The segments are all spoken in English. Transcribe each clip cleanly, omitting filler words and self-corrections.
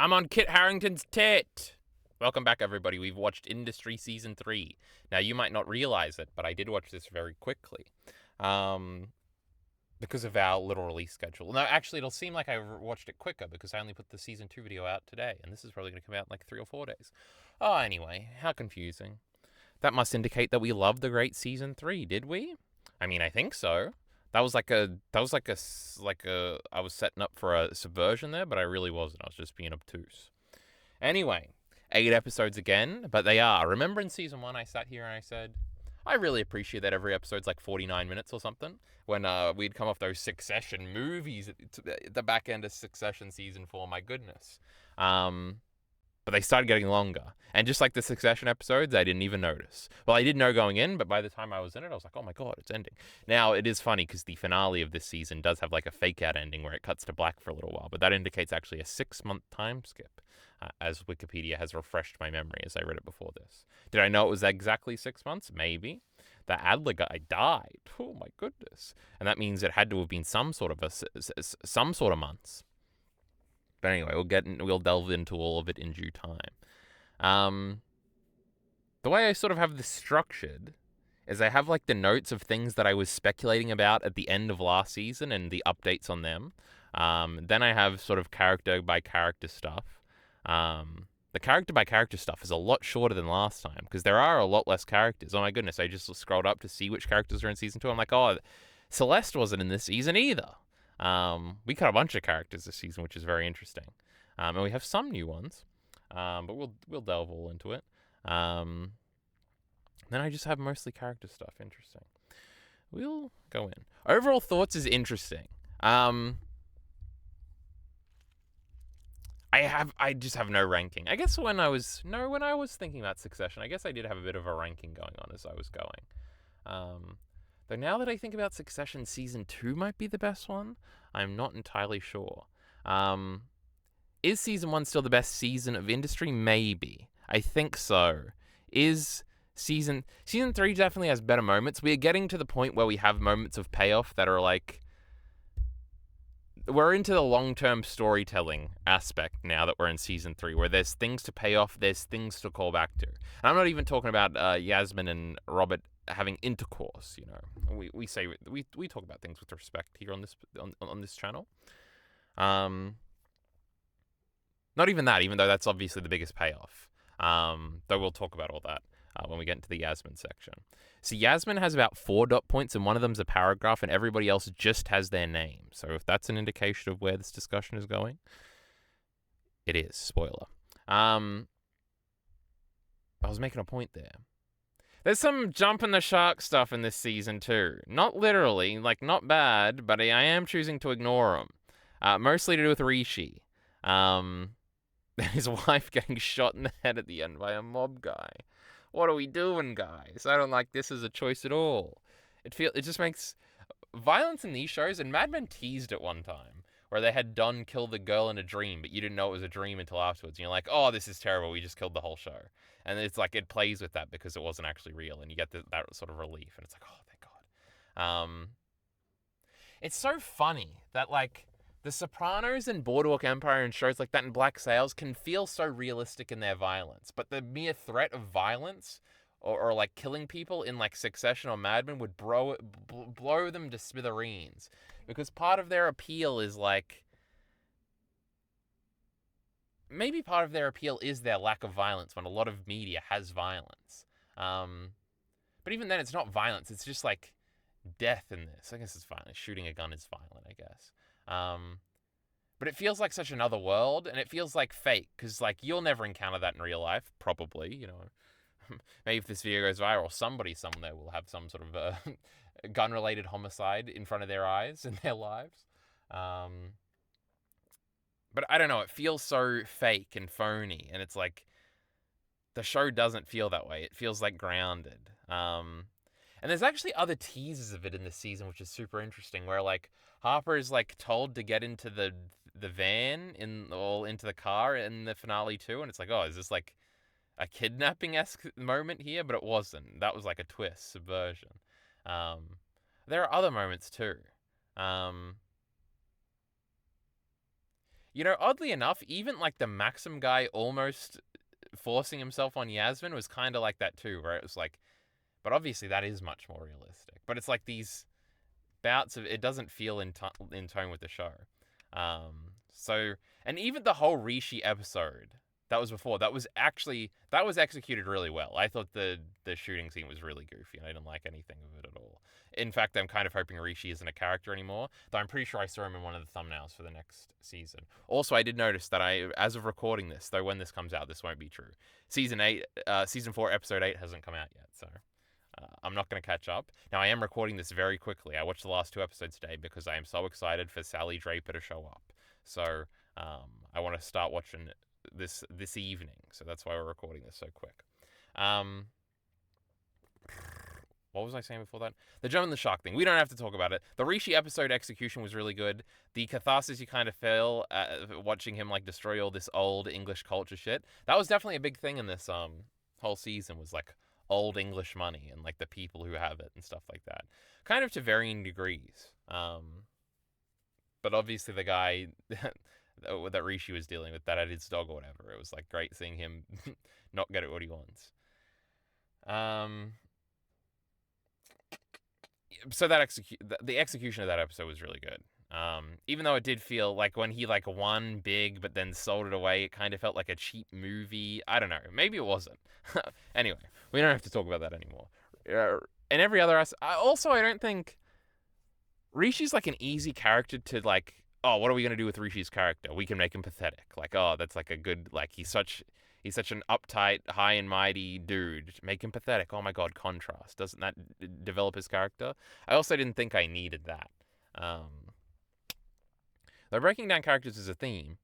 I'm on Kit Harington's tit. Welcome back, everybody. We've watched Industry Season 3. Now, you might not realize it, but I did watch this very quickly. Because of our little release schedule. No, actually, it'll seem like I watched it quicker because I only put the Season 2 video out today, and this is probably going to come out in like 3 or 4 days. Oh, anyway, how confusing. That must indicate that we loved the great Season 3, did we? I mean, I think so. I was setting up for a subversion there, but I really wasn't. I was just being obtuse. Anyway, 8 episodes again, but they are. Remember in Season 1 I sat here and I said, I really appreciate that every episode's like 49 minutes or something. When we'd come off those Succession movies at the back end of Succession Season 4, my goodness. But they started getting longer. And just like the Succession episodes, I didn't even notice. Well, I did know going in, but by the time I was in it, I was like, oh my god, it's ending. Now, it is funny because the finale of this season does have like a fake-out ending where it cuts to black for a little while, but that indicates actually a 6-month time skip, as Wikipedia has refreshed my memory as I read it before this. Did I know it was exactly 6 months? Maybe. The Adler guy died. Oh my goodness. And that means it had to have been some sort of months. But anyway, we'll delve into all of it in due time. The way I sort of have this structured is I have like the notes of things that I was speculating about at the end of last season and the updates on them. Then I have sort of character by character stuff. The character by character stuff is a lot shorter than last time because there are a lot less characters. Oh my goodness, I just scrolled up to see which characters are in season 2. I'm like, oh, Celeste wasn't in this season either. We cut a bunch of characters this season, which is very interesting. And we have some new ones, but we'll delve all into it. Then I just have mostly character stuff. Interesting. We'll go in. Overall thoughts is interesting. I just have no ranking. I guess when I was thinking about Succession, I guess I did have a bit of a ranking going on as I was going. Though now that I think about Succession, Season 2 might be the best one. I'm not entirely sure. Is Season 1 still the best season of Industry? Maybe. I think so. Is Season 3 definitely has better moments. We are getting to the point where we have moments of payoff that are like... We're into the long-term storytelling aspect now that we're in Season 3, where there's things to pay off, there's things to call back to. And I'm not even talking about Yasmin and Robert having intercourse, you know. We talk about things with respect here on this channel. Not even that, even though that's obviously the biggest payoff. Though we'll talk about all that when we get into the Yasmin section. So Yasmin has about 4 dot points, and one of them's a paragraph, and everybody else just has their name. So if that's an indication of where this discussion is going, it is. Spoiler. I was making a point there. There's some jump in the shark stuff in this season too. Not literally, like not bad, but I am choosing to ignore them. Mostly to do with Rishi. His wife getting shot in the head at the end by a mob guy. What are we doing, guys? I don't like this as a choice at all. It just makes violence in these shows, and Mad Men teased at one time where they had Don kill the girl in a dream, but you didn't know it was a dream until afterwards. And you're like, oh, this is terrible. We just killed the whole show. And it's like it plays with that because it wasn't actually real, and you get that sort of relief. And it's like, oh, thank God. It's so funny that like The Sopranos and Boardwalk Empire and shows like that and Black Sails can feel so realistic in their violence, but the mere threat of violence or like killing people in like Succession or Mad Men would blow them to smithereens, because part of their appeal is like, maybe part of their appeal is their lack of violence when a lot of media has violence. But even then it's not violence, it's just like death in this. I guess it's violent. Shooting a gun is violent, I guess. But it feels like such another world, and it feels like fake, because like you'll never encounter that in real life, probably, you know. Maybe if this video goes viral, somebody somewhere will have some sort of gun-related homicide in front of their eyes in their lives. But I don't know, it feels so fake and phony, and it's like the show doesn't feel that way. It feels like grounded. And there's actually other teasers of it in this season, which is super interesting, where like Harper is like told to get into the van into the car in the finale too, and it's like, oh, is this like a kidnapping-esque moment here? But it wasn't. That was like a twist, subversion. There are other moments too. You know, oddly enough, even like the Maxim guy almost forcing himself on Yasmin was kind of like that too, where it was like, but obviously that is much more realistic. But it's like these bouts of it doesn't feel in tone with the show. So and even the whole Rishi episode that was before that was executed really well. I thought the shooting scene was really goofy, and I didn't like anything of it at all. In fact, I'm kind of hoping Rishi isn't a character anymore, though I'm pretty sure I saw him in one of the thumbnails for the next season. Also, I did notice that as of recording this, though when this comes out, this won't be true. Season 4, episode 8 hasn't come out yet, so I'm not going to catch up. Now, I am recording this very quickly. I watched the last 2 episodes today because I am so excited for Sally Draper to show up. So, I want to start watching this evening, so that's why we're recording this so quick. What was I saying before that? The Gem and the Shark thing. We don't have to talk about it. The Rishi episode execution was really good. The catharsis you kind of feel watching him like destroy all this old English culture shit. That was definitely a big thing in this whole season, was like old English money and like the people who have it and stuff like that. Kind of to varying degrees. But obviously the guy that Rishi was dealing with, that had his dog or whatever, it was like great seeing him not get what he wants. So that the execution of that episode was really good. Even though it did feel like when he like won big but then sold it away, it kind of felt like a cheap movie. I don't know. Maybe it wasn't. Anyway, we don't have to talk about that anymore. And every other I don't think Rishi's like an easy character to like, oh, what are we going to do with Rishi's character? We can make him pathetic. Like, oh, that's like a good, like, he's such an uptight, high and mighty dude. Make him pathetic. Oh my god, contrast. Doesn't that develop his character? I also didn't think I needed that. Though breaking down characters is a theme,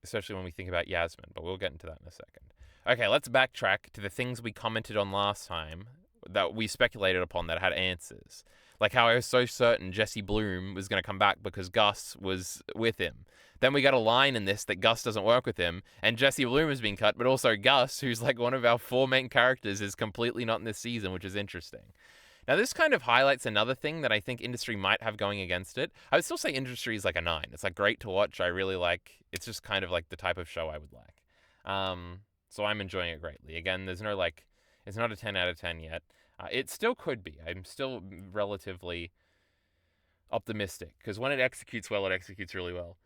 especially when we think about Yasmin, but we'll get into that in a second. Okay, let's backtrack to the things we commented on last time that we speculated upon that had answers. Like how I was so certain Jesse Bloom was going to come back because Gus was with him. Then we got a line in this that Gus doesn't work with him, and Jesse Bloom has been cut, but also Gus, who's like one of our 4 main characters, is completely not in this season, which is interesting. Now, this kind of highlights another thing that I think industry might have going against it. I would still say industry is like a 9. It's like great to watch. I really like. It's just kind of like the type of show I would like. So I'm enjoying it greatly. Again, there's no like, it's not a 10 out of 10 yet. It still could be. I'm still relatively optimistic because when it executes well, it executes really well.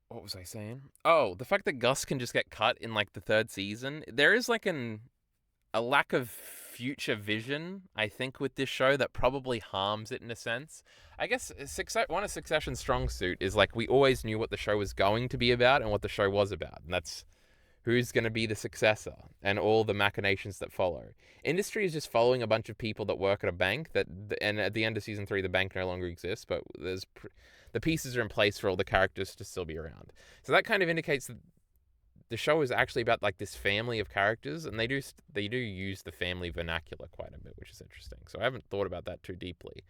What was I saying? Oh, the fact that Gus can just get cut in like the 3rd season. There is like a lack of future vision, I think, with this show that probably harms it in a sense. I guess one of Succession's strong suit is like we always knew what the show was going to be about and what the show was about, and that's who's going to be the successor and all the machinations that follow. Industry is just following a bunch of people that work at a bank and at the end of season 3, the bank no longer exists, but the pieces are in place for all the characters to still be around. So that kind of indicates that the show is actually about like this family of characters, and they do use the family vernacular quite a bit, which is interesting. So I haven't thought about that too deeply.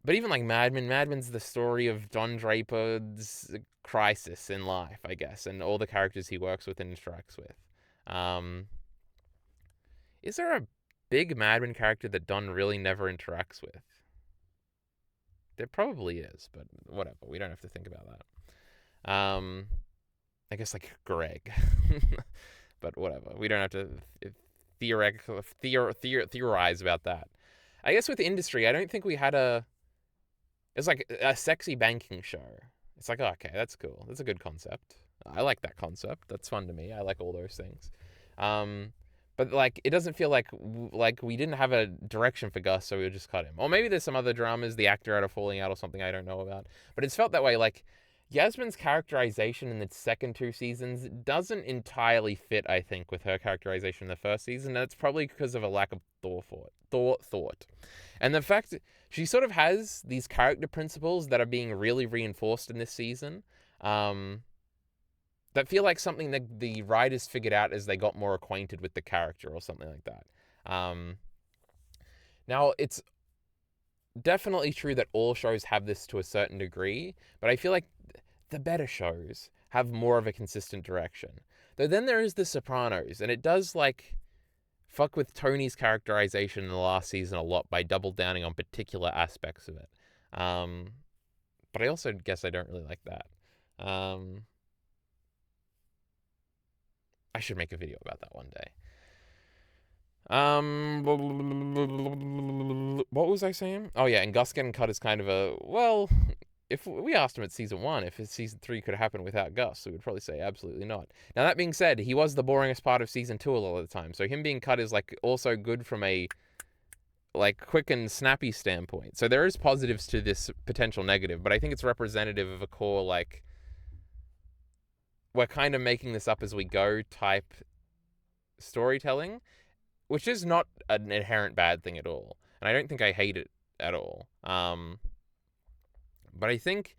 But even like Mad Men's the story of Don Draper's crisis in life, I guess, and all the characters he works with and interacts with. Is there a big Mad Men character that Don really never interacts with? There probably is, but whatever. We don't have to think about that. I guess like Greg, but whatever. We don't have to theorize about that. I guess with industry, I don't think we had it's like a sexy banking show. It's like, oh, okay, that's cool. That's a good concept. I like that concept. That's fun to me. I like all those things. But like, it doesn't feel like we didn't have a direction for Gus, so we would just cut him. Or maybe there's some other dramas, the actor had a falling out or something I don't know about. But it's felt that way. Like, Yasmin's characterization in the second 2 seasons doesn't entirely fit, I think, with her characterization in the first season. And it's probably because of a lack of thought. And the fact that she sort of has these character principles that are being really reinforced in this season, that feel like something that the writers figured out as they got more acquainted with the character or something like that. Now, it's definitely true that all shows have this to a certain degree, but I feel like the better shows have more of a consistent direction. Though then there is The Sopranos, and it does like fuck with Tony's characterization in the last season a lot by double downing on particular aspects of it. But I also guess I don't really like that. I should make a video about that one day. What was I saying? Oh yeah, and Gus getting cut is kind of a, well, if we asked him at season 1 if season 3 could happen without Gus, we would probably say absolutely not. Now that being said, he was the boringest part of season 2 a lot of the time, so him being cut is like also good from a like quick and snappy standpoint. So there is positives to this potential negative, but I think it's representative of a core like we're kind of making this up as we go type storytelling, which is not an inherent bad thing at all. And I don't think I hate it at all. But I think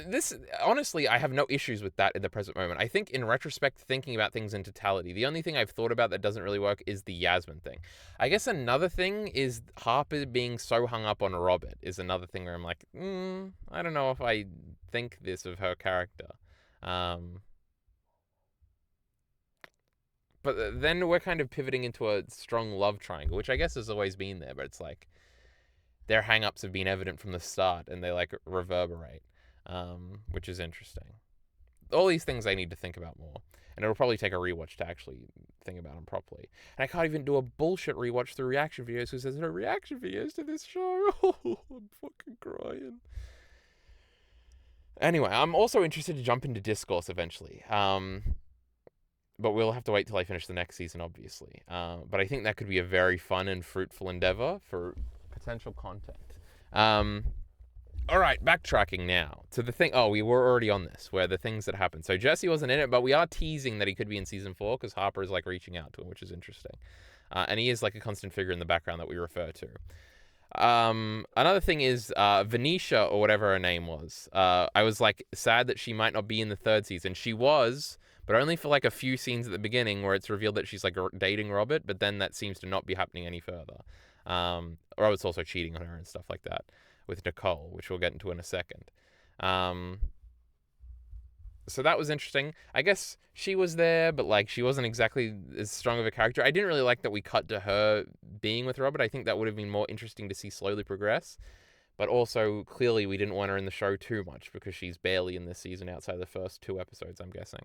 this, honestly, I have no issues with that in the present moment. I think in retrospect, thinking about things in totality, the only thing I've thought about that doesn't really work is the Yasmin thing. I guess another thing is Harper being so hung up on Robert is another thing where I'm like, I don't know if I think this of her character. But then we're kind of pivoting into a strong love triangle, which I guess has always been there, but it's like their hang-ups have been evident from the start and they like reverberate, which is interesting. All these things I need to think about more, and it'll probably take a rewatch to actually think about them properly. And I can't even do a bullshit rewatch through reaction videos because there's no reaction videos to this show. I'm fucking crying. Anyway, I'm also interested to jump into discourse eventually. But we'll have to wait till I finish the next season, obviously. But I think that could be a very fun and fruitful endeavor for potential content. All right, backtracking now to the thing. Oh, we were already on this, where the things that happened. So Jesse wasn't in it, but we are teasing that he could be in season 4 because Harper is like reaching out to him, which is interesting. And he is like a constant figure in the background that we refer to. Another thing is Venetia, or whatever her name was. I was like sad that she might not be in the 3rd season. She was, but only for like a few scenes at the beginning where it's revealed that she's like dating Robert, but then that seems to not be happening any further. Robert's also cheating on her and stuff like that with Nicole, which we'll get into in a second. So that was interesting. I guess she was there, but like she wasn't exactly as strong of a character. I didn't really like that we cut to her being with Robert. I think that would have been more interesting to see slowly progress. But also, clearly, we didn't want her in the show too much because she's barely in this season outside of the first 2 episodes, I'm guessing.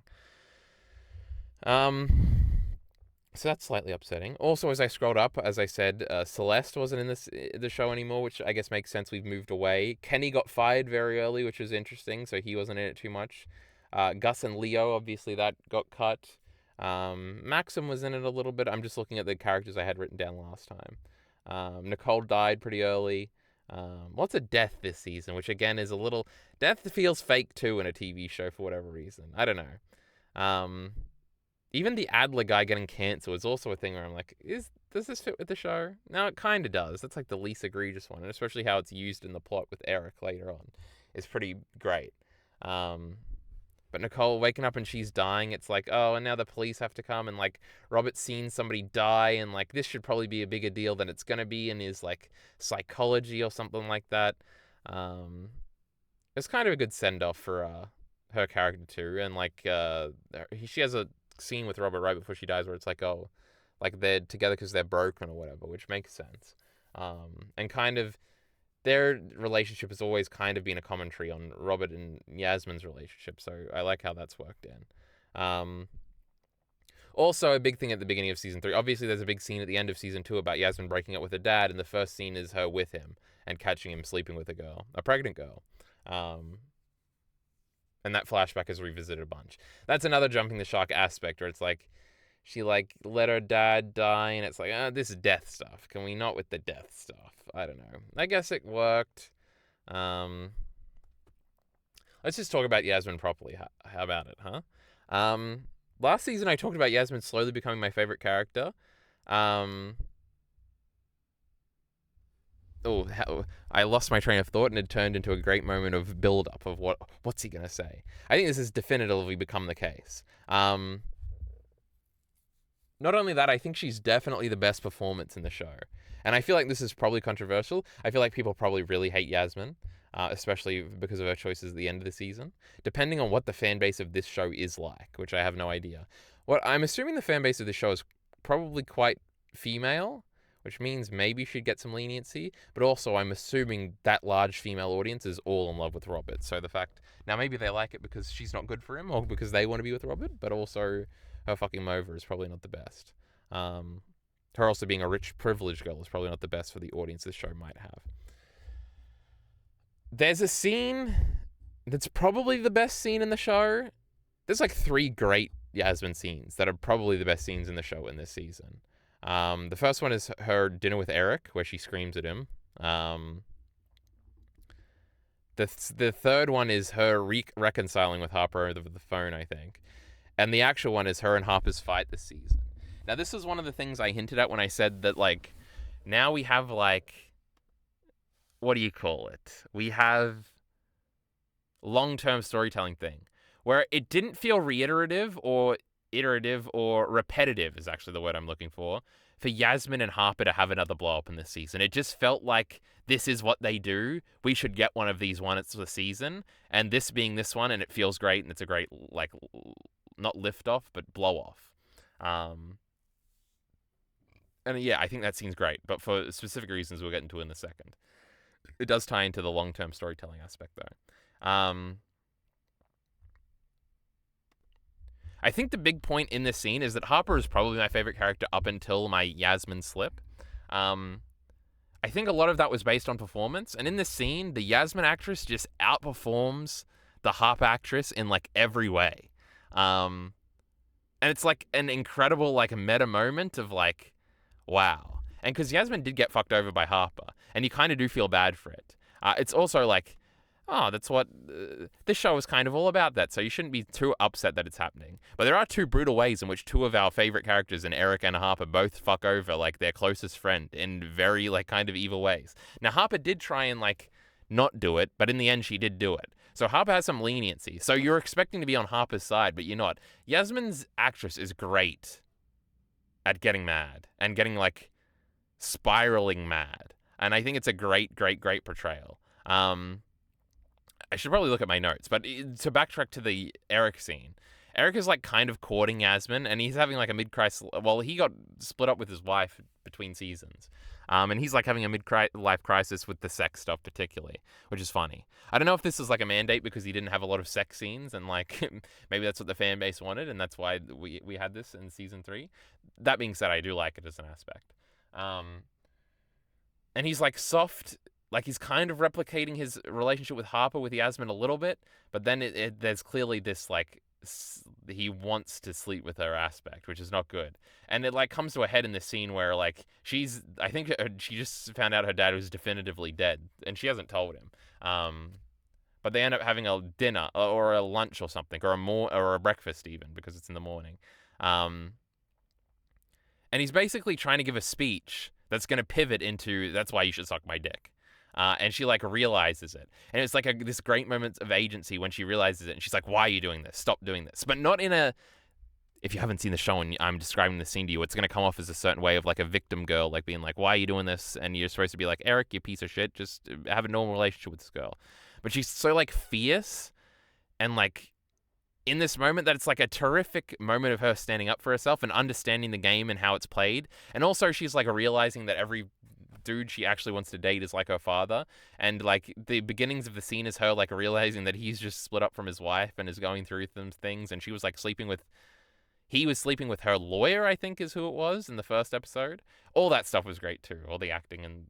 So that's slightly upsetting. Also, as I scrolled up, as I said, Celeste wasn't in the show anymore, which I guess makes sense. We've moved away. Kenny got fired very early, which was interesting, so he wasn't in it too much. Gus and Leo, obviously, that got cut. Maxim was in it a little bit. I'm just looking at the characters I had written down last time. Nicole died pretty early. Lots of death this season, which again is a little... Death feels fake too in a TV show for whatever reason. I don't know. Even the Adler guy getting cancer was also a thing where I'm like, does this fit with the show? No, it kind of does. That's like the least egregious one, and especially how it's used in the plot with Eric later on is pretty great. But Nicole waking up and she's dying, it's like, oh, and now the police have to come, and like Robert's seen somebody die, and like this should probably be a bigger deal than it's gonna be in his like psychology or something like that. It's kind of a good send off for her character too, and like she has a scene with Robert right before she dies where it's like, oh, like they're together because they're broken or whatever, which makes sense. And kind of their relationship has always kind of been a commentary on Robert and Yasmin's relationship, so I like how that's worked in. Also, a big thing at the beginning of season 3, obviously there's a big scene at the end of season 2 about Yasmin breaking up with her dad, and the first scene is her with him and catching him sleeping with a pregnant girl. And that flashback is revisited a bunch. That's another jumping the shark aspect where it's like, she like let her dad die, and it's like, this is death stuff. Can we not with the death stuff? I don't know. I guess it worked. Let's just talk about Yasmin properly. How about it, huh? Last season I talked about Yasmin slowly becoming my favorite character. I lost my train of thought and it turned into a great moment of build-up of what's he going to say. I think this has definitively become the case. Not only that, I think she's definitely the best performance in the show. And I feel like this is probably controversial. I feel like people probably really hate Yasmin, especially because of her choices at the end of the season, depending on what the fan base of this show is like, which I have no idea. What I'm assuming the fan base of this show is probably quite female, which means maybe she'd get some leniency. But also, I'm assuming that large female audience is all in love with Robert. So the fact now maybe they like it because she's not good for him or because they want to be with Robert, but also her fucking him over is probably not the best. Her also being a rich, privileged girl is probably not the best for the audience this show might have. There's a scene that's probably the best scene in the show. There's like 3 great Yasmin scenes that are probably the best scenes in the show in this season. The first one is her dinner with Eric, where she screams at him. The third one is her reconciling with Harper over the phone, I think. And the actual one is her and Harper's fight this season. Now, this is one of the things I hinted at when I said that, like, now we have, like, what do you call it? We have long-term storytelling thing where it didn't feel reiterative or iterative or repetitive is actually the word I'm looking for Yasmin and Harper to have another blow up in this season. It just felt like this is what they do. We should get one of these once a season, and this being this one, and it feels great, and it's a great, like, not lift off, but blow off. And yeah, I think that scene's great, but for specific reasons we'll get into in a second. It does tie into the long-term storytelling aspect, though. I think the big point in this scene is that Harper is probably my favorite character up until my Yasmin slip. I think a lot of that was based on performance, and in this scene, the Yasmin actress just outperforms the Harper actress in, like, every way. And it's, like, an incredible, like, meta moment of, like, wow. And because Yasmin did get fucked over by Harper, and you kind of do feel bad for it. It's also like, oh, that's what this show is kind of all about that, so you shouldn't be too upset that it's happening. But there are 2 brutal ways in which 2 of our favorite characters, in Eric and Harper, both fuck over, like, their closest friend in very, like, kind of evil ways. Now, Harper did try and, like, not do it, but in the end, she did do it. So Harper has some leniency. So you're expecting to be on Harper's side, but you're not. Yasmin's actress is great at getting mad and getting, like, spiraling mad. And I think it's a great, great, great portrayal. I should probably look at my notes, but to backtrack to the Eric scene, Eric is, like, kind of courting Yasmin, and he's having, like, a mid-crisis. Well, he got split up with his wife between seasons, and he's, like, having a mid-life crisis with the sex stuff particularly, which is funny. I don't know if this is, like, a mandate because he didn't have a lot of sex scenes, and, like, maybe that's what the fan base wanted, and that's why we had this in season 3. That being said, I do like it as an aspect. And he's, like, soft. Like, he's kind of replicating his relationship with Harper with Yasmin a little bit, but then there's clearly this, like, he wants to sleep with her aspect, which is not good. And it, like, comes to a head in this scene where, like, I think she just found out her dad was definitively dead, and she hasn't told him. But they end up having a dinner or a lunch or something, or a breakfast even, because it's in the morning. And he's basically trying to give a speech that's going to pivot into, that's why you should suck my dick. And she, like, realizes it. And it's like this great moment of agency when she realizes it. And she's like, why are you doing this? Stop doing this. But not in a, if you haven't seen the show and I'm describing the scene to you, it's going to come off as a certain way of, like, a victim girl, like, being like, why are you doing this? And you're supposed to be like, Eric, you piece of shit, just have a normal relationship with this girl. But she's so, like, fierce and, like, in this moment that it's, like, a terrific moment of her standing up for herself and understanding the game and how it's played. And also she's, like, realizing that every dude she actually wants to date is like her father, and, like, the beginnings of the scene is her, like, realizing that he's just split up from his wife and is going through some things, and he was sleeping with her lawyer, I think is who it was in the first episode. All that stuff was great too, all the acting and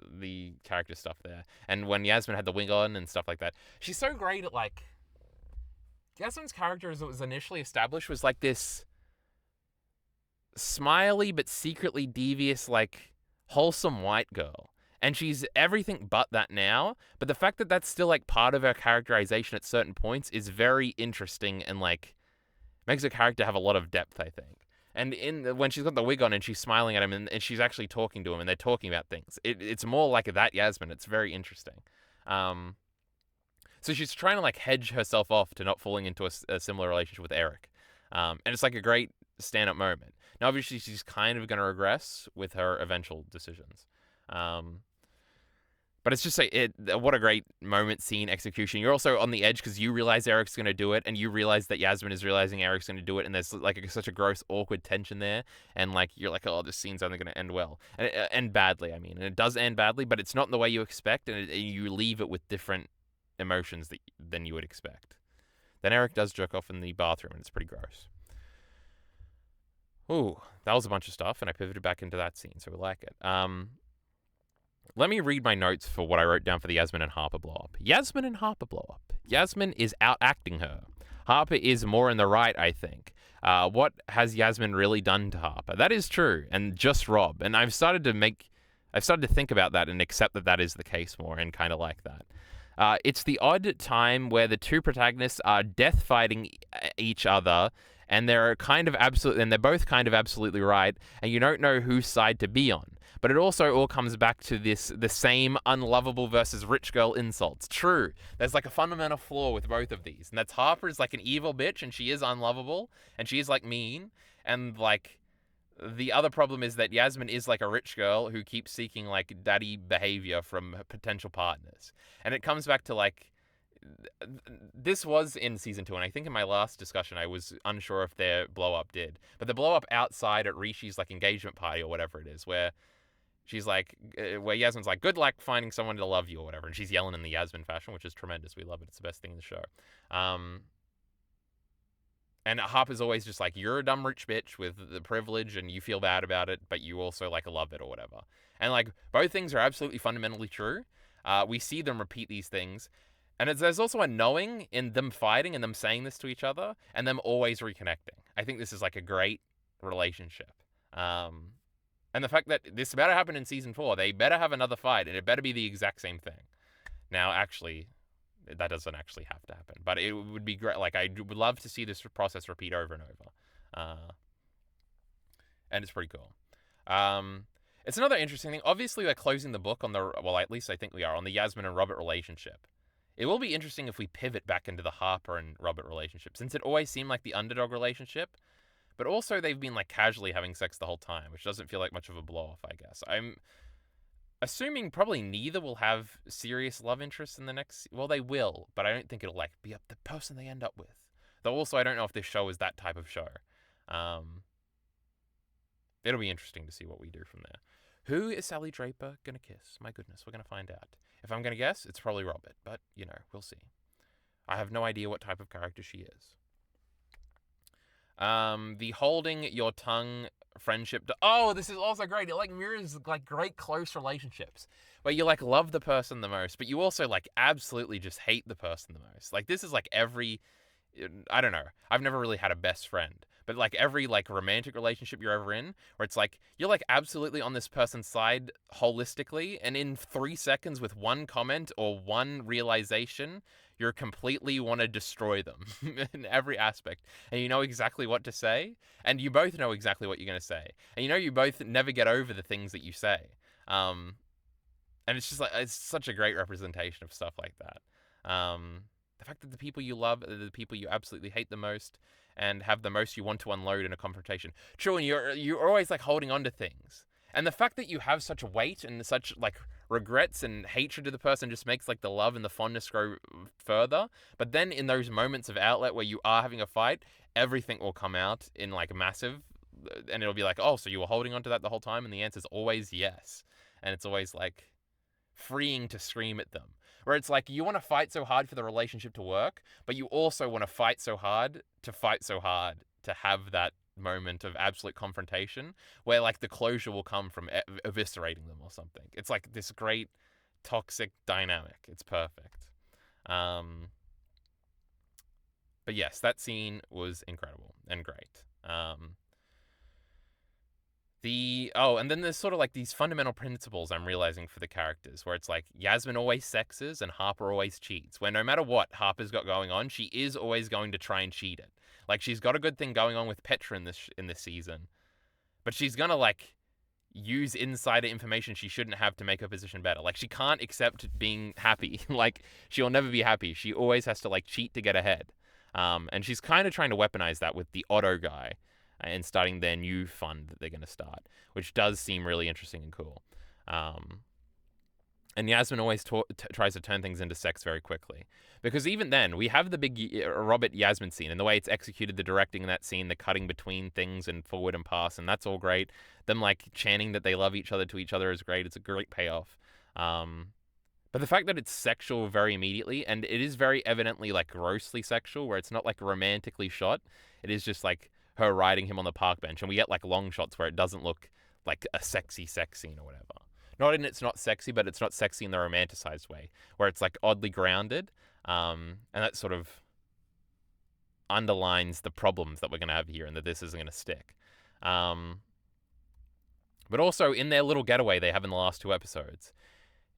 the character stuff there. And when Yasmin had the wig on and stuff like that, she's so great at, like, Yasmin's character as it was initially established was like this smiley but secretly devious, like, wholesome white girl, and she's everything but that now. But the fact that that's still, like, part of her characterization at certain points is very interesting and, like, makes her character have a lot of depth, I think. And when she's got the wig on and she's smiling at him and she's actually talking to him and they're talking about things, it's more like that Yasmin. It's very interesting. So she's trying to, like, hedge herself off to not falling into a similar relationship with Eric, and it's, like, a great stand-up moment. Now, obviously, she's kind of going to regress with her eventual decisions. But it's just what a great moment, scene, execution. You're also on the edge because you realize Eric's going to do it, and you realize that Yasmin is realizing Eric's going to do it, and there's like such a gross, awkward tension there, and like you're like, oh, this scene's only going to end well, and end badly. I mean, and it does end badly, but it's not in the way you expect, and you leave it with different emotions than you would expect. Then Eric does jerk off in the bathroom, and it's pretty gross. Ooh, that was a bunch of stuff, and I pivoted back into that scene, so we like it. Let me read my notes for what I wrote down for the Yasmin and Harper blow-up. Yasmin and Harper blow-up. Yasmin is out-acting her. Harper is more in the right, I think. What has Yasmin really done to Harper? That is true, and just Rob. And I've started to think about that and accept that is the case more, and kind of like that. It's the odd time where the two protagonists are death fighting each other, and they're both kind of absolutely right, and you don't know whose side to be on. But it also all comes back to the same unlovable versus rich girl insults. True, there's like a fundamental flaw with both of these, and that's Harper is like an evil bitch, and she is unlovable, and she is like mean, and like the other problem is that Yasmin is like a rich girl who keeps seeking like daddy behavior from her potential partners, and it comes back to like. This was in season 2, and I think in my last discussion I was unsure if their blow up did, but the blow up outside at Rishi's like engagement party or whatever it is, where she's like, where Yasmin's like, good luck finding someone to love you or whatever, and she's yelling in the Yasmin fashion, which is tremendous. We love it. It's the best thing in the show. And Harper's always just like, you're a dumb rich bitch with the privilege and you feel bad about it, but you also like love it or whatever. And like both things are absolutely fundamentally true. We see them repeat these things. And there's also a knowing in them fighting and them saying this to each other and them always reconnecting. I think this is like a great relationship. And the fact that this better happen in season 4, they better have another fight, and it better be the exact same thing. Now, actually, that doesn't actually have to happen, but it would be great. Like, I would love to see this process repeat over and over. And it's pretty cool. It's another interesting thing. Obviously, we're closing the book on at least I think we are, on the Yasmin and Robert relationship. It will be interesting if we pivot back into the Harper and Robert relationship, since it always seemed like the underdog relationship. But also they've been like casually having sex the whole time, which doesn't feel like much of a blow-off, I guess. I'm assuming probably neither will have serious love interests in the next... Well, they will, but I don't think it'll like be up the person they end up with. Though also I don't know if this show is that type of show. It'll be interesting to see what we do from there. Who is Sally Draper gonna kiss? My goodness, we're gonna find out. If I'm gonna guess, it's probably Robert, but, you know, we'll see. I have no idea what type of character she is. The holding your tongue friendship. This is also great. It like mirrors like great close relationships where you like love the person the most, but you also like absolutely just hate the person the most. Like this is like I don't know. I've never really had a best friend, but like every like romantic relationship you're ever in, where it's like you're like absolutely on this person's side holistically, and in 3 seconds with one comment or one realization, you completely want to destroy them in every aspect. And you know exactly what to say, and you both know exactly what you're going to say. And you know you both never get over the things that you say. And it's just like, it's such a great representation of stuff like that. The fact that the people you love are the people you absolutely hate the most and have the most you want to unload in a confrontation. True, and you're always like holding on to things. And the fact that you have such weight and such like regrets and hatred to the person just makes like the love and the fondness grow further. But then in those moments of outlet where you are having a fight, everything will come out in like massive, and it'll be like, oh, so you were holding on to that the whole time? And the answer is always yes. And it's always like freeing to scream at them. Where it's like you want to fight so hard for the relationship to work, but you also want to fight so hard to have that moment of absolute confrontation where like the closure will come from eviscerating them or something. It's like this great toxic dynamic. It's perfect. But yes, that scene was incredible and great. And then there's sort of like these fundamental principles I'm realizing for the characters where it's like Yasmin always sexes and Harper always cheats, where no matter what Harper's got going on, she is always going to try and cheat it. Like she's got a good thing going on with Petra in this season, but she's gonna like use insider information she shouldn't have to make her position better. Like she can't accept being happy. Like she'll never be happy. She always has to like cheat to get ahead. And she's kind of trying to weaponize that with the Otto guy and starting their new fund that they're going to start, which does seem really interesting and cool. And Yasmin always tries to turn things into sex very quickly. Because even then, we have the big Robert Yasmin scene, and the way it's executed, the directing in that scene, the cutting between things and forward and past, and that's all great. Them, like, chanting that they love each other to each other is great. It's a great payoff. But the fact that it's sexual very immediately, and it is very evidently, like, grossly sexual, where it's not, like, romantically shot. It is just, like, her riding him on the park bench, and we get, like, long shots where it doesn't look like a sexy sex scene or whatever. Not in it's not sexy, but it's not sexy in the romanticized way, where it's, like, oddly grounded, and that sort of underlines the problems that we're going to have here and that this isn't going to stick. But also, in their little getaway they have in the last 2 episodes,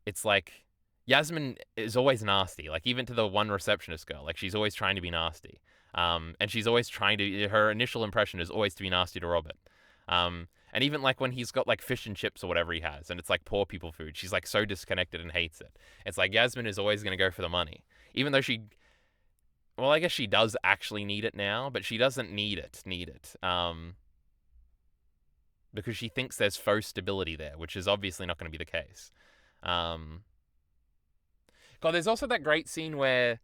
it's like Yasmin is always nasty, like, even to the one receptionist girl. Like, she's always trying to be nasty. And she's always trying to, her initial impression is always to be nasty to Robert. And even, like, when he's got, like, fish and chips or whatever he has, and it's, like, poor people food, she's, like, so disconnected and hates it. It's like Yasmin is always going to go for the money. Even though well, I guess she does actually need it now, but she doesn't need it. Because she thinks there's faux stability there, which is obviously not going to be the case. God, there's also that great scene where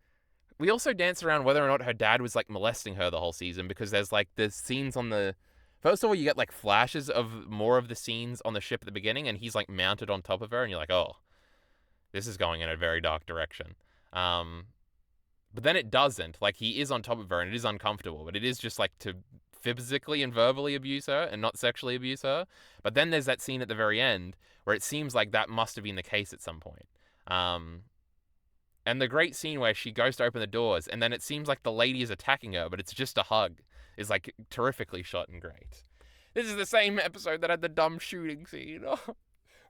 we also dance around whether or not her dad was, like, molesting her the whole season, because there's, like, the scenes on the... First of all, you get, like, flashes of more of the scenes on the ship at the beginning, and he's, like, mounted on top of her, and you're like, oh, this is going in a very dark direction. But then it doesn't. Like, he is on top of her, and it is uncomfortable, but it is just, like, to physically and verbally abuse her and not sexually abuse her. But then there's that scene at the very end where it seems like that must have been the case at some point. And the great scene where she goes to open the doors, and then it seems like the lady is attacking her, but it's just a hug, is, like, terrifically shot and great. This is the same episode that had the dumb shooting scene. Oh,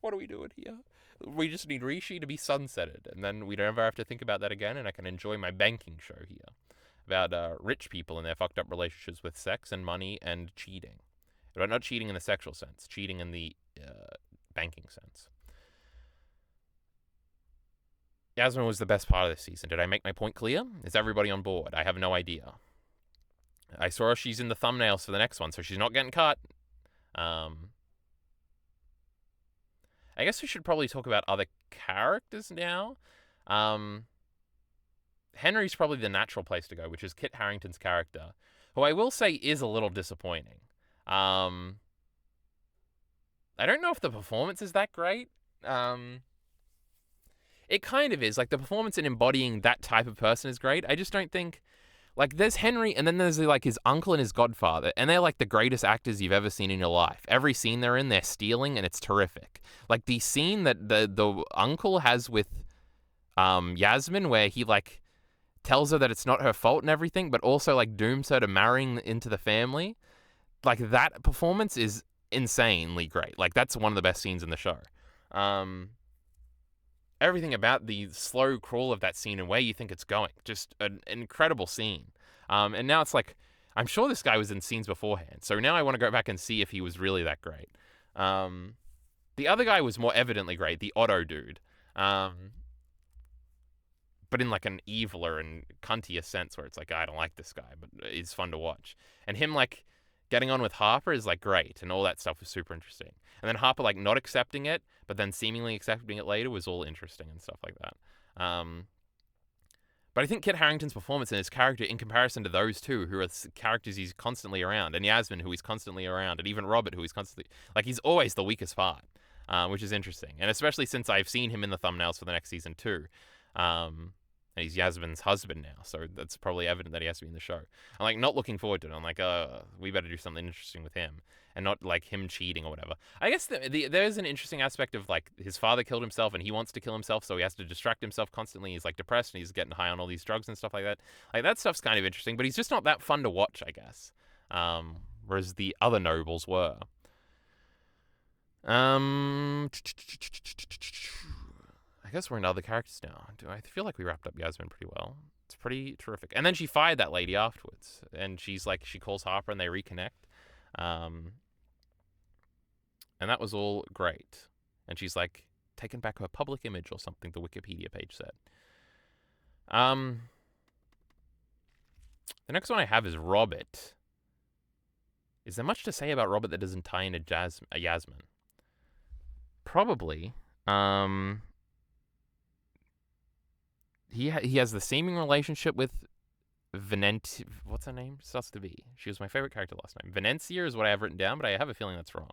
what are we doing here? We just need Rishi to be sunsetted, and then we don't ever have to think about that again, and I can enjoy my banking show here about rich people and their fucked up relationships with sex and money and cheating. But not cheating in the sexual sense, cheating in the banking sense. Yasmin was the best part of this season. Did I make my point clear? Is everybody on board? I have no idea. I saw she's in the thumbnails for the next one, so she's not getting cut. I guess we should probably talk about other characters now. Henry's probably the natural place to go, which is Kit Harington's character, who I will say is a little disappointing. I don't know if the performance is that great. It kind of is. Like, the performance in embodying that type of person is great. I just don't think... Like, there's Henry, and then there's, like, his uncle and his godfather, and they're, like, the greatest actors you've ever seen in your life. Every scene they're in, they're stealing, and it's terrific. Like, the scene that the uncle has with Yasmin, where he, like, tells her that it's not her fault and everything, but also, like, dooms her to marrying into the family, like, that performance is insanely great. Like, that's one of the best scenes in the show. Everything about the slow crawl of that scene and where you think it's going. Just an incredible scene. And now it's like, I'm sure this guy was in scenes beforehand. So now I want to go back and see if he was really that great. The other guy was more evidently great, the Otto dude. But in, like, an eviler and cuntier sense where it's like, I don't like this guy, but it's fun to watch. And him, like, getting on with Harper is, like, great, and all that stuff was super interesting. And then Harper, like, not accepting it, but then seemingly accepting it later was all interesting and stuff like that. But I think Kit Harington's performance and his character, in comparison to those two, who are characters he's constantly around, and Yasmin, who he's constantly around, and even Robert, who he's constantly... Like, he's always the weakest part, which is interesting. And especially since I've seen him in the thumbnails for the next season too. And he's Yasmin's husband now, so that's probably evident that he has to be in the show. I'm, like, not looking forward to it. I'm like, we better do something interesting with him, and not, like, him cheating or whatever. I guess there's an interesting aspect of, like, his father killed himself, and he wants to kill himself, so he has to distract himself constantly. He's, like, depressed, and he's getting high on all these drugs and stuff like that. Like, that stuff's kind of interesting, but he's just not that fun to watch, I guess. Whereas the other nobles were. I guess we're into other characters now. I feel like we wrapped up Yasmin pretty well. It's pretty terrific. And then she fired that lady afterwards. And she's like, she calls Harper and they reconnect. And that was all great. And she's like, taken back her public image or something, the Wikipedia page said. The next one I have is Robert. Is there much to say about Robert that doesn't tie into Yasmin? Probably. he has the seeming relationship with what's her name? Starts with a V. She was my favorite character last name. Venencia is what I have written down, but I have a feeling that's wrong.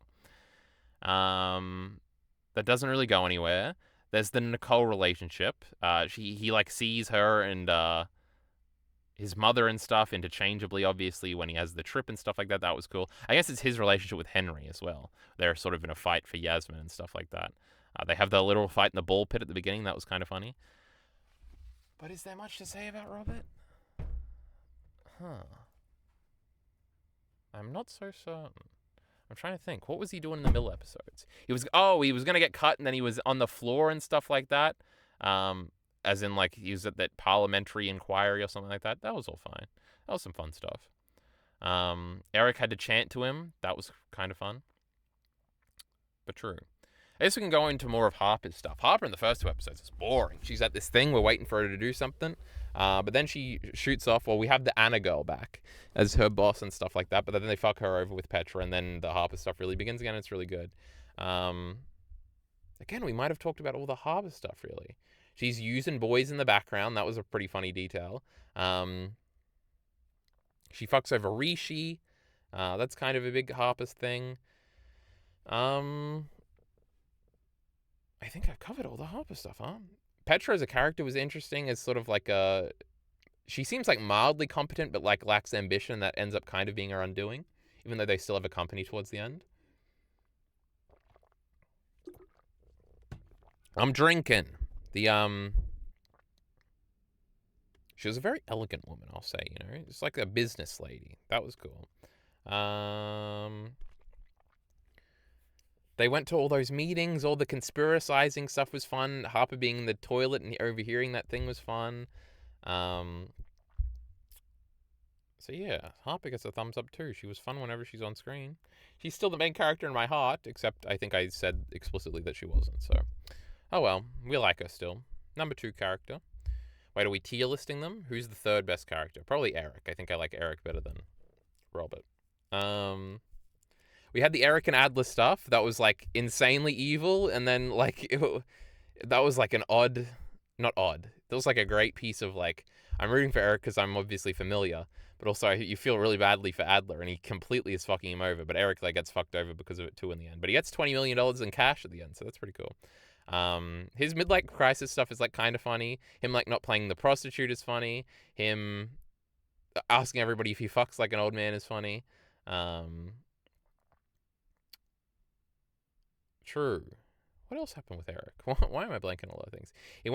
That doesn't really go anywhere. There's the Nicole relationship. He like sees her and his mother and stuff interchangeably, obviously, when he has the trip and stuff like that. That was cool. I guess it's his relationship with Henry as well. They're sort of in a fight for Yasmin and stuff like that. They have the little fight in the ball pit at the beginning. That was kind of funny. But is there much to say about Robert? Huh. I'm not so certain. I'm trying to think. What was he doing in the middle episodes? He was going to get cut, and then he was on the floor and stuff like that. As in, like, he was at that parliamentary inquiry or something like that. That was all fine. That was some fun stuff. Eric had to chant to him. That was kind of fun. But true. I guess we can go into more of Harper's stuff. Harper in the first 2 episodes is boring. She's at this thing. We're waiting for her to do something. But then she shoots off. Well, we have the Anna girl back as her boss and stuff like that. But then they fuck her over with Petra. And then the Harper stuff really begins again. It's really good. Again, we might have talked about all the Harper stuff, really. She's using boys in the background. That was a pretty funny detail. She fucks over Rishi. That's kind of a big Harper's thing. I think I've covered all the Harper stuff, huh? Petra as a character was interesting as sort of like a... She seems like mildly competent, but like lacks ambition. That ends up kind of being her undoing, even though they still have a company towards the end. I'm drinking. She was a very elegant woman, I'll say, you know. It's like a business lady. That was cool. They went to all those meetings. All the conspiracizing stuff was fun. Harper being in the toilet and overhearing that thing was fun. So yeah, Harper gets a thumbs up too. She was fun whenever she's on screen. She's still the main character in my heart, except I think I said explicitly that she wasn't, so... Oh well, we like her still. Number 2 character. Wait, are we tier listing them? Who's the 3rd best character? Probably Eric. I think I like Eric better than Robert. We had the Eric and Adler stuff. That was, like, insanely evil. And then, like, that was, like, an odd... Not odd. That was, like, a great piece of, like... I'm rooting for Eric because I'm obviously familiar. But also, you feel really badly for Adler. And he completely is fucking him over. But Eric, like, gets fucked over because of it, too, in the end. But he gets $20 million in cash at the end. So that's pretty cool. His midlife crisis stuff is like kind of funny. Him like not playing the prostitute is funny. Him asking everybody if he fucks like an old man is funny. True. What else happened with Eric? Why am I blanking on a lot of things? He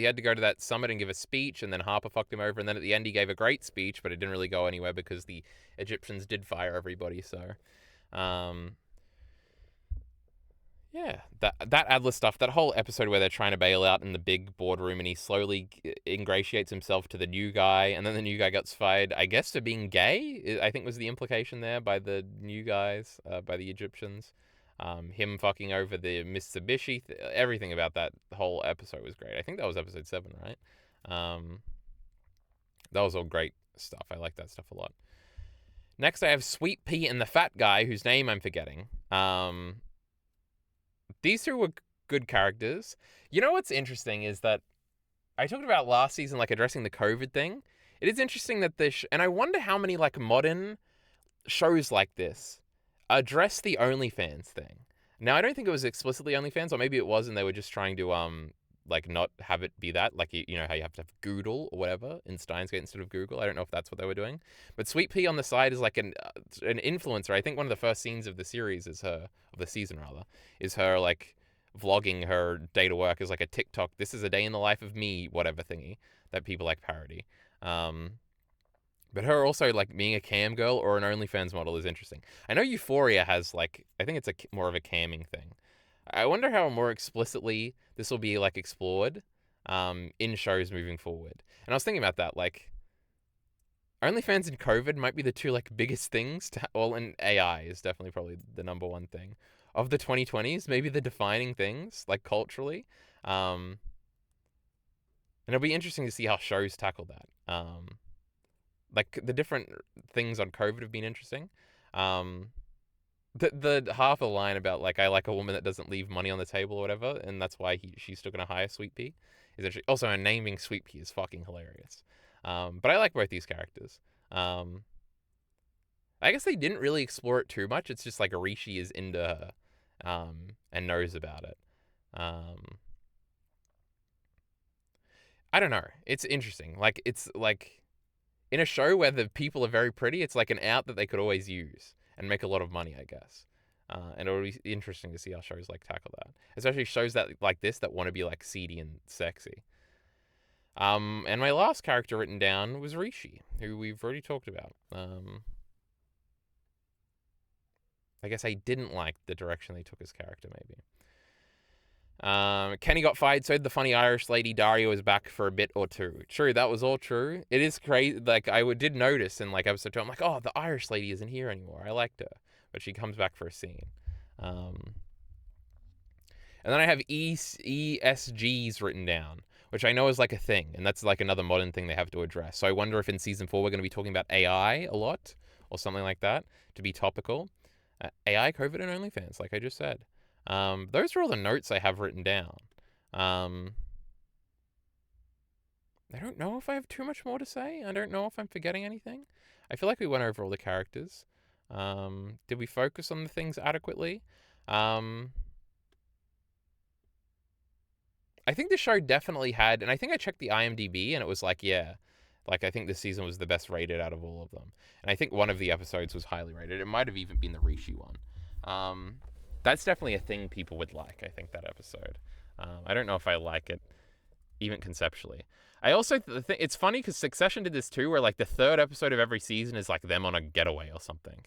had to go to that summit and give a speech, and then Harper fucked him over, and then at the end he gave a great speech, but it didn't really go anywhere because the Egyptians did fire everybody, so... Yeah, that Adler stuff, that whole episode where they're trying to bail out in the big boardroom and he slowly ingratiates himself to the new guy, and then the new guy gets fired, I guess, for being gay, I think was the implication there by the new guys, by the Egyptians. Him fucking over the Mitsubishi, everything about that whole episode was great. I think that was episode 7, right? That was all great stuff. I like that stuff a lot. Next, I have Sweet Pea and the fat guy, whose name I'm forgetting. These 2 were good characters. You know what's interesting is that I talked about last season, like, addressing the COVID thing. It is interesting that and I wonder how many, like, modern shows like this address the OnlyFans thing. Now, I don't think it was explicitly OnlyFans, or maybe it was and they were just trying to, like, not have it be that. Like, you know how you have to have Google or whatever in Steins Gate instead of Google. I don't know if that's what they were doing. But Sweet Pea on the side is like an influencer. I think one of the first scenes of the series is her, of the season rather, is her, like, vlogging her day to work as, like, a TikTok, this is a day in the life of me, whatever thingy, that people, like, parody. But her also, like, being a cam girl or an OnlyFans model is interesting. I know Euphoria has, like, I think it's more of a camming thing. I wonder how more explicitly this will be, like, explored in shows moving forward. And I was thinking about that, like, OnlyFans and COVID might be the 2, like, biggest things and AI is definitely probably the number 1 thing of the 2020s, maybe the defining things, like, culturally. And it'll be interesting to see how shows tackle that. Like, the different things on COVID have been interesting. The half a line about, like, I like a woman that doesn't leave money on the table or whatever, and that's why she's still going to hire Sweet Pea, He's actually also naming Sweet Pea is fucking hilarious. But I like both these characters. I guess they didn't really explore it too much. It's just like Arishi is into her, and knows about it. I don't know. It's interesting. Like, it's like in a show where the people are very pretty, it's like an out that they could always use and make a lot of money, I guess. And it'll be interesting to see how shows like tackle that, especially shows that like this that want to be like seedy and sexy. And my last character written down was Rishi, who we've already talked about. I guess I didn't like the direction they took his character, maybe. Kenny got fired, so did the funny Irish lady. Dario was back for a bit or two. True, that was all true. It is crazy. Like, did notice in, like, episode 2, I'm like, oh, the Irish lady isn't here anymore. I liked her. But she comes back for a scene. And then I have ESGs written down, which I know is, like, a thing. And that's, like, another modern thing they have to address. So I wonder if in Season 4 we're going to be talking about AI a lot, or something like that, to be topical. AI, COVID, and OnlyFans, like I just said. Those are all the notes I have written down. I don't know if I have too much more to say. I don't know if I'm forgetting anything. I feel like we went over all the characters. Did we focus on the things adequately? I think the show definitely had, and I think I checked the IMDb and it was like, yeah, like I think this season was the best rated out of all of them. And I think one of the episodes was highly rated. It might have even been the Rishi one. That's definitely a thing people would like, I think, that episode. I don't know if I like it, even conceptually. I also think it's funny because Succession did this too, where like the third episode of every season is like them on a getaway or something.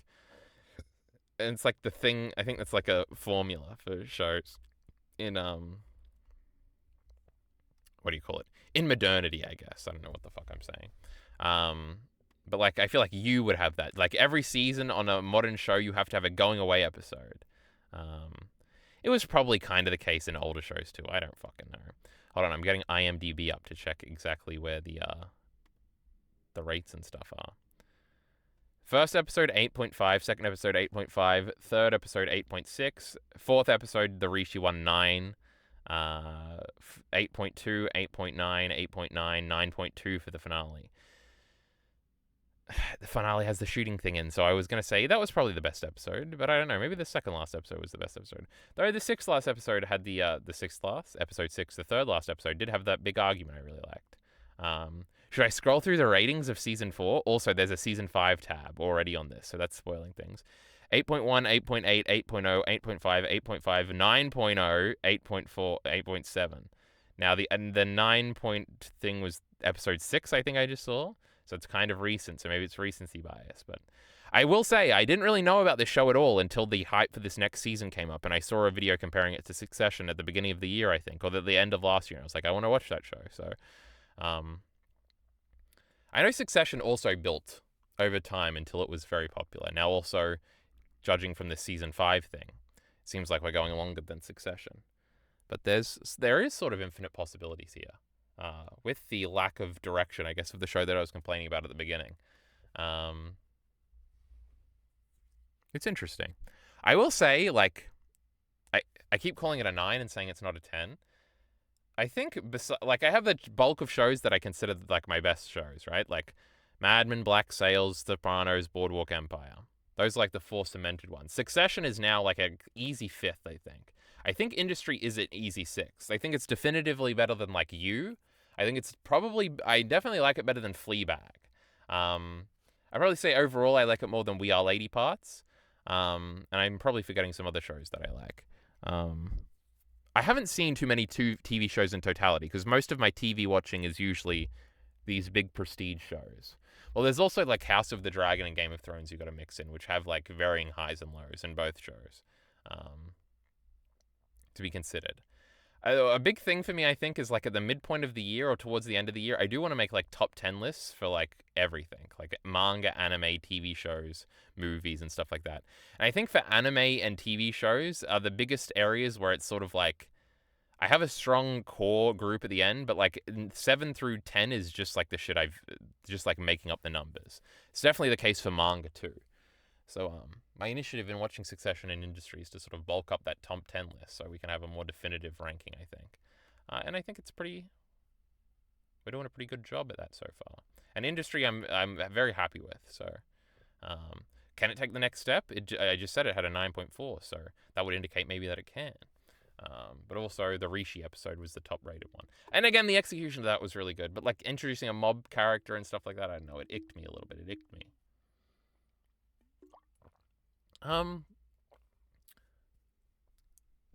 And it's like the thing, I think that's like a formula for shows in, what do you call it? In modernity, I guess. I don't know what the fuck I'm saying. But like, I feel like you would have that. Like every season on a modern show, you have to have a going away episode. It was probably kind of the case in older shows too. I don't fucking know. Hold on, I'm getting IMDb up to check exactly where the rates and stuff are. First episode 8.5, second episode 8.5, third episode 8.6, fourth episode the Rishi one 9, 8.2, 8.9, 8.9, 9.2 for the finale. The finale has the shooting thing in, so I was going to say that was probably the best episode, but I don't know, maybe the second last episode was the best episode. Though the sixth last episode had the sixth last, episode 6, the third last episode did have that big argument I really liked. Should I scroll through the ratings of Season 4? Also, there's a Season 5 tab already on this, so that's spoiling things. 8.1, 8.8, 8.0, 8.5, 8.5, 9.0, 8.4, 8.7. Now, the 9 point thing was episode 6, I think I just saw. So it's kind of recent, so maybe it's recency bias. But I will say, I didn't really know about this show at all until the hype for this next season came up, and I saw a video comparing it to Succession at the beginning of the year, I think, or at the end of last year. And I was like, I want to watch that show. So I know Succession also built over time until it was very popular. Now also, judging from the Season 5 thing, it seems like we're going longer than Succession. But there is sort of infinite possibilities here. With the lack of direction, I guess, of the show that I was complaining about at the beginning. It's interesting. I will say, like, I keep calling it a 9 and saying it's not a 10. I think, like, I have the bulk of shows that I consider, like, my best shows, right? Like, Mad Men, Black Sails, Sopranos, Boardwalk Empire. Those are, like, the 4 cemented ones. Succession is now, like, an easy 5th, I think. I think Industry is an easy 6th. I think it's definitively better than, like, You. I think it's probably, I definitely like it better than Fleabag. I'd probably say overall I like it more than We Are Lady Parts. And I'm probably forgetting some other shows that I like. I haven't seen too many TV shows in totality, because most of my TV watching is usually these big prestige shows. Well, there's also, like, House of the Dragon and Game of Thrones you got to mix in, which have, like, varying highs and lows in both shows. To be considered. A big thing for me, I think, is, like, at the midpoint of the year or towards the end of the year, I do want to make, like, top 10 lists for, like, everything. Like, manga, anime, TV shows, movies, and stuff like that. And I think for anime and TV shows are the biggest areas where it's sort of, like, I have a strong core group at the end, but, like, 7 through 10 is just, like, the shit just, like, making up the numbers. It's definitely the case for manga, too. So, my initiative in watching Succession in Industry is to sort of bulk up that top 10 list so we can have a more definitive ranking, I think. And I think it's pretty we're doing a pretty good job at that so far. And industry, I'm very happy with. So, can it take the next step? I just said it had a 9.4, so that would indicate maybe that it can. But also the Rishi episode was the top rated one. And again, the execution of that was really good. But like introducing a mob character and stuff like that, I don't know, it icked me a little bit. It icked me.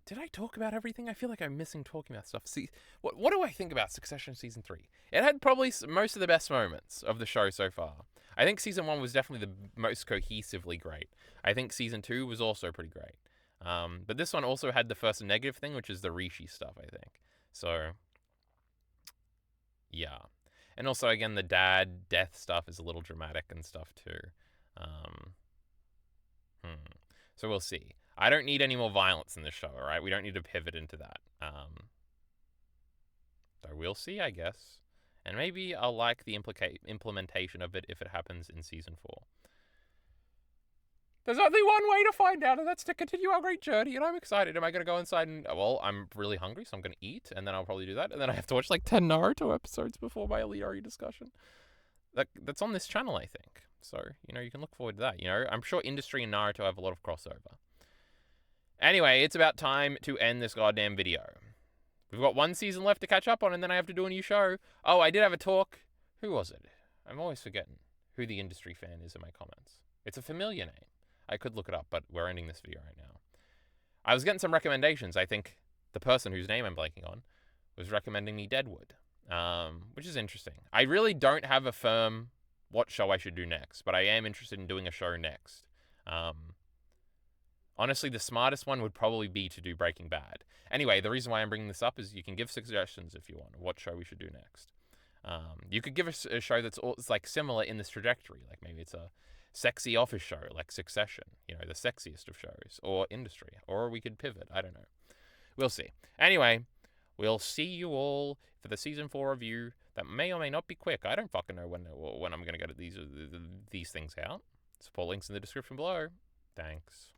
Did I talk about everything? I feel like I'm missing talking about stuff. See, what do I think about Succession Season 3? It had probably most of the best moments of the show so far. I think Season 1 was definitely the most cohesively great. I think Season 2 was also pretty great. But this one also had the first negative thing, which is the Rishi stuff, I think. So, yeah. And also, again, the dad death stuff is a little dramatic and stuff too. So we'll see. I don't need any more violence in this show, all right? We don't need to pivot into that. So we'll see, I guess. And maybe I'll like the implementation of it if it happens in Season 4. There's only one way to find out, and that's to continue our great journey, and I'm excited. Am I going to go inside and... Well, I'm really hungry, so I'm going to eat, and then I'll probably do that, and then I have to watch like 10 Naruto episodes before my Leori discussion. That's on this channel, I think. So, you can look forward to that. I'm sure Industry and Naruto have a lot of crossover. Anyway, it's about time to end this goddamn video. We've got one season left to catch up on, and then I have to do a new show. Oh, I did have a talk. Who was it? I'm always forgetting who the Industry fan is in my comments. It's a familiar name. I could look it up, but we're ending this video right now. I was getting some recommendations. I think the person whose name I'm blanking on was recommending me Deadwood, which is interesting. I really don't have a firm what show I should do next, but I am interested in doing a show next. Honestly, the smartest one would probably be to do Breaking Bad. Anyway, the reason why I'm bringing this up is you can give suggestions if you want, what show we should do next. You could give us a show that's like similar in this trajectory, like maybe it's a sexy office show like Succession, the sexiest of shows, or Industry, or we could pivot. I don't know. We'll see. Anyway, we'll see you all for the Season 4 review that may or may not be quick. I don't fucking know when I'm going to get these things out. Support links in the description below. Thanks.